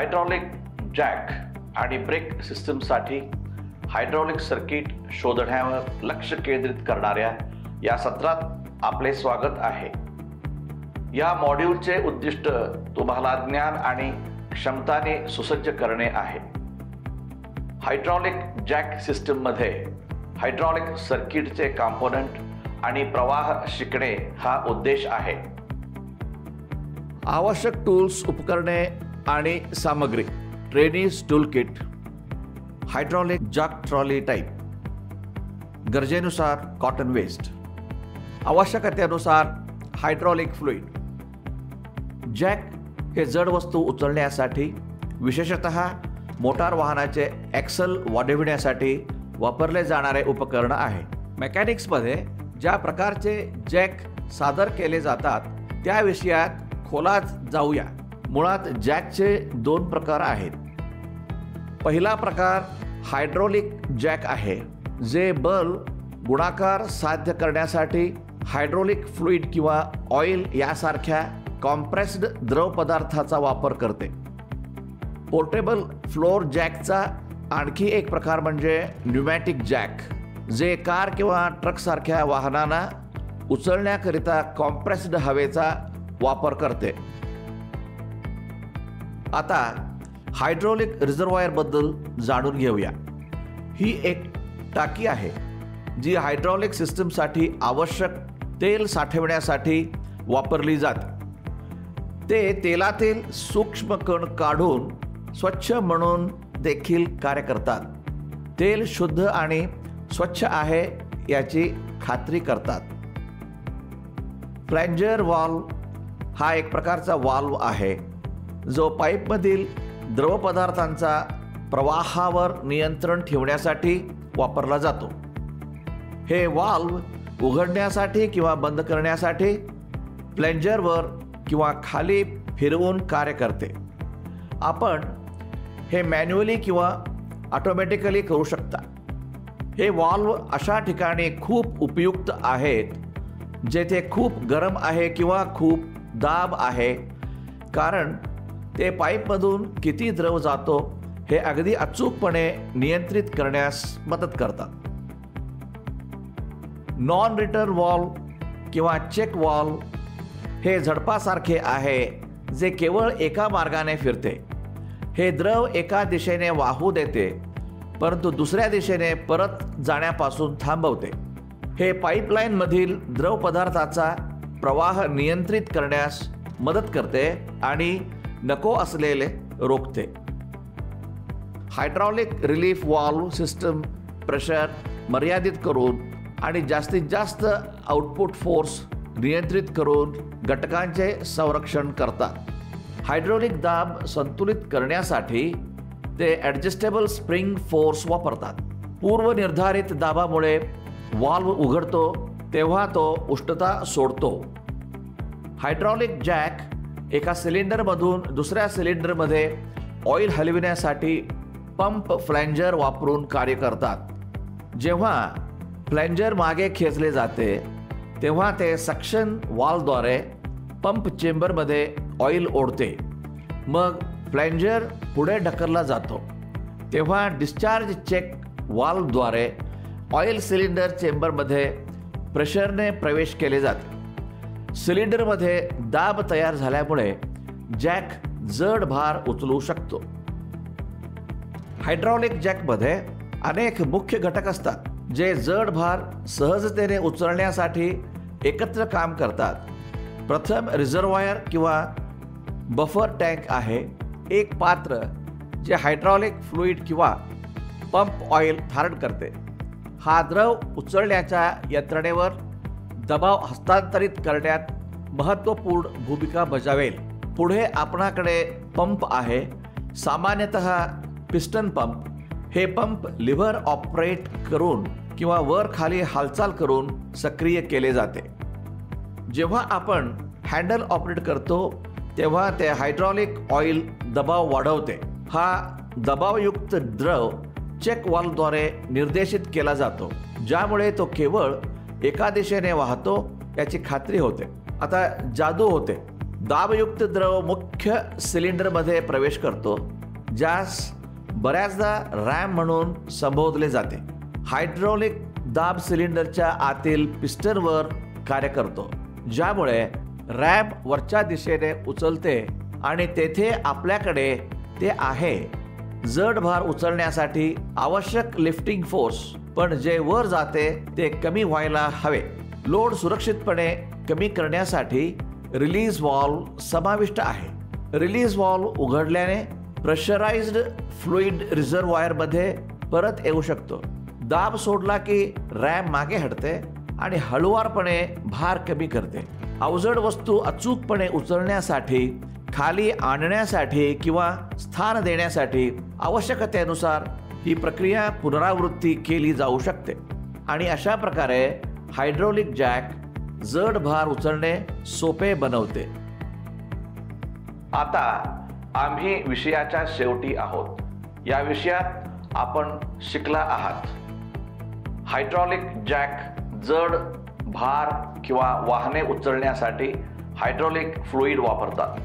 Hydraulic jack आणि break सिस्टमसाठी hydraulic circuit शोधण्यावर लक्ष केंद्रित करणाऱ्या या सत्रात आपले स्वागत आहे। या मॉड्यूलचे उद्दिष्ट तुम्हाला ज्ञान आणि क्षमताने सुसज्ज करणे आहे। हायड्रॉलिक जॅक सिस्टममध्ये हायड्रॉलिक सर्किटचे कंपोनेंट आणि प्रवाह शिकणे हा उद्देश आहे। आवश्यक टूल्स, उपकरणे आणि सामग्री: trainees tool kit, hydraulic jack trolley type, गरजेनुसार कॉटन वेस्ट, आवश्यकतेनुसार हायड्रॉलिक फ्लुइड। जॅक हे जड वस्तू उचलण्यासाठी, विशेषतः मोटार वाहनाचे ॲक्सल वाढविण्यासाठी वापरले जाणारे उपकरण आहे। मेकॅनिक्समध्ये ज्या प्रकारचे जॅक सादर केले जातात त्या विषयात खोलात जाऊया। मुळात जॅकचे दोन प्रकार आहेत। पहिला प्रकार हायड्रॉलिक जॅक आहे, जे बल गुणाकार साध्य करण्यासाठी हायड्रॉलिक फ्लुइड किंवा ऑइल यासारख्या कॉम्प्रेस्ड द्रव पदार्थाचा वापर करते। पोर्टेबल फ्लोर जॅकचा आणखी एक प्रकार म्हणजे न्यूमॅटिक जॅक, जे कार किंवा ट्रकसारख्या वाहनांना उचलण्याकरिता कॉम्प्रेस्ड हवेचा वापर करते। आता हायड्रॉलिक रिझर्वायर बद्दल जाणून घेऊया। ही एक टाकी आहे जी हायड्रॉलिक सिस्टमसाठी आवश्यक तेल साठवण्यासाठी वापरली जाते। ते तेलातील सूक्ष्म कण काढून स्वच्छ म्हणून देखील कार्य करतात। तेल शुद्ध आणि स्वच्छ आहे याची खात्री करतात। फ्लॅंजर वाल्व हा एक प्रकारचा वाल्व आहे जो पाईपमधील द्रवपदार्थांचा प्रवाहावर नियंत्रण ठेवण्यासाठी वापरला जातो। हे वाल्व उघडण्यासाठी किंवा बंद करण्यासाठी प्लंजरवर किंवा खाली फिरवून कार्य करते। आपण हे मॅन्युअली किंवा ऑटोमॅटिकली करू शकता। हे वाल्व अशा ठिकाणी खूप उपयुक्त आहेत जेथे खूप गरम आहे किंवा खूप दाब आहे, कारण ते पाईपमधून किती द्रव जातो हे अगदी अचूकपणे नियंत्रित करण्यास मदत करतात। नॉन रिटर्न वाल्व किंवा चेक वाल्व हे झडपासारखे आहे, जे केवळ एका मार्गाने फिरते। हे द्रव एका दिशेने वाहू देते परंतु दुसऱ्या दिशेने परत जाण्यापासून थांबवते। हे पाईपलाईनमधील द्रव पदार्थाचा प्रवाह नियंत्रित करण्यास मदत करते आणि नको असलेले रोखते। Hydraulic relief valve system pressure मर्यादित करून आणि जास्तीत जास्त आउटपुट फोर्स नियंत्रित करून घटकांचे संरक्षण करतात। हायड्रॉलिक दाब संतुलित करण्यासाठी ते ॲडजस्टेबल स्प्रिंग फोर्स वापरतात। पूर्वनिर्धारित दाबामुळे वाल्व उघडतो तेव्हा तो उष्णता सोडतो। हायड्रॉलिक जॅक एका सिलेंडरमधून दुसऱ्या सिलेंडरमध्ये ऑइल हलविण्यासाठी पंप फ्लॅंजर वापरून कार्य करतात। जेव्हा फ्लॅंजर मागे खेचले जाते तेव्हा ते सक्शन वाल्वद्वारे पंप चेंबरमध्ये ऑइल ओढते। मग फ्लॅंजर पुढे ढकलला जातो तेव्हा डिस्चार्ज चेक वाल्वद्वारे ऑइल सिलेंडर चेंबरमध्ये प्रेशरने प्रवेश केले जाते। सिलेंडरमध्ये दाब तयार झाल्यामुळे जॅक जड भार उचलू शकतो। हायड्रॉलिक जॅकमध्ये अनेक मुख्य घटक असतात जे जड भार सहजतेने उचलण्यासाठी एकत्र काम करतात। प्रथम रिझर्वायर किंवा बफर टँक आहे, एक पात्र जे हायड्रॉलिक फ्लुइड किंवा पंप ऑइल धारण करते। हा द्रव उचलण्याच्या यंत्रणेवर दबाव हस्तांतरित करण्यात महत्त्वपूर्ण भूमिका बजावेल। पुढे आपणाकडे पंप आहे, सामान्यतः पिस्टन पंप। हे पंप लिव्हर ऑपरेट करून किंवा वर खाली हालचाल करून सक्रिय केले जाते। जेव्हा आपण हँडल ऑपरेट करतो तेव्हा ते हायड्रॉलिक ऑइल दबाव वाढवते। हा दबावयुक्त द्रव चेक वाल्वद्वारे निर्देशित केला जातो, ज्यामुळे तो केवळ एका दिशेने वाहतो याची खात्री होते। आता जादू होते। दाबयुक्त द्रव मुख्य सिलेंडरमध्ये प्रवेश करतो, ज्यास बऱ्याचदा रॅम म्हणून संबोधले जाते. हायड्रॉलिक दाब सिलेंडरच्या आतील पिस्टनवर कार्य करतो, ज्यामुळे रॅम वरच्या दिशेने उचलते आणि तेथे आपल्याकडे ते आहे जड भार उचलण्यासाठी आवश्यक लिफ्टिंग फोर्स, पण जे वर जाते ते कमी व्हायला हवे. लोड सुरक्षितपणे कमी करण्यासाठी रिलीज व्हॉल्व्ह समाविष्ट आहे. रिलीज व्हॉल्व्ह उघडल्याने प्रेशराइज्ड फ्लुइड रिझर्व्हायरमध्ये परत येऊ शकतो. दाब सोडला की रॅम मागे हटते आणि हळुवारपणे भार कमी करते. अवजड वस्तू अचूकपणे उचलण्यासाठी, खाली आणण्यासाठी किंवा स्थान देण्यासाठी आवश्यकतेनुसार ही प्रक्रिया पुनरावृत्ती केली जाऊ शकते आणि अशा प्रकारे हायड्रॉलिक जॅक जड भार उचलणे सोपे बनवते. आता आम्ही विषयाच्या शेवटी आहोत. या विषयात आपण शिकला आहात हायड्रॉलिक जॅक जड भार किंवा वाहने उचलण्यासाठी हायड्रॉलिक फ्लुइड वापरतात.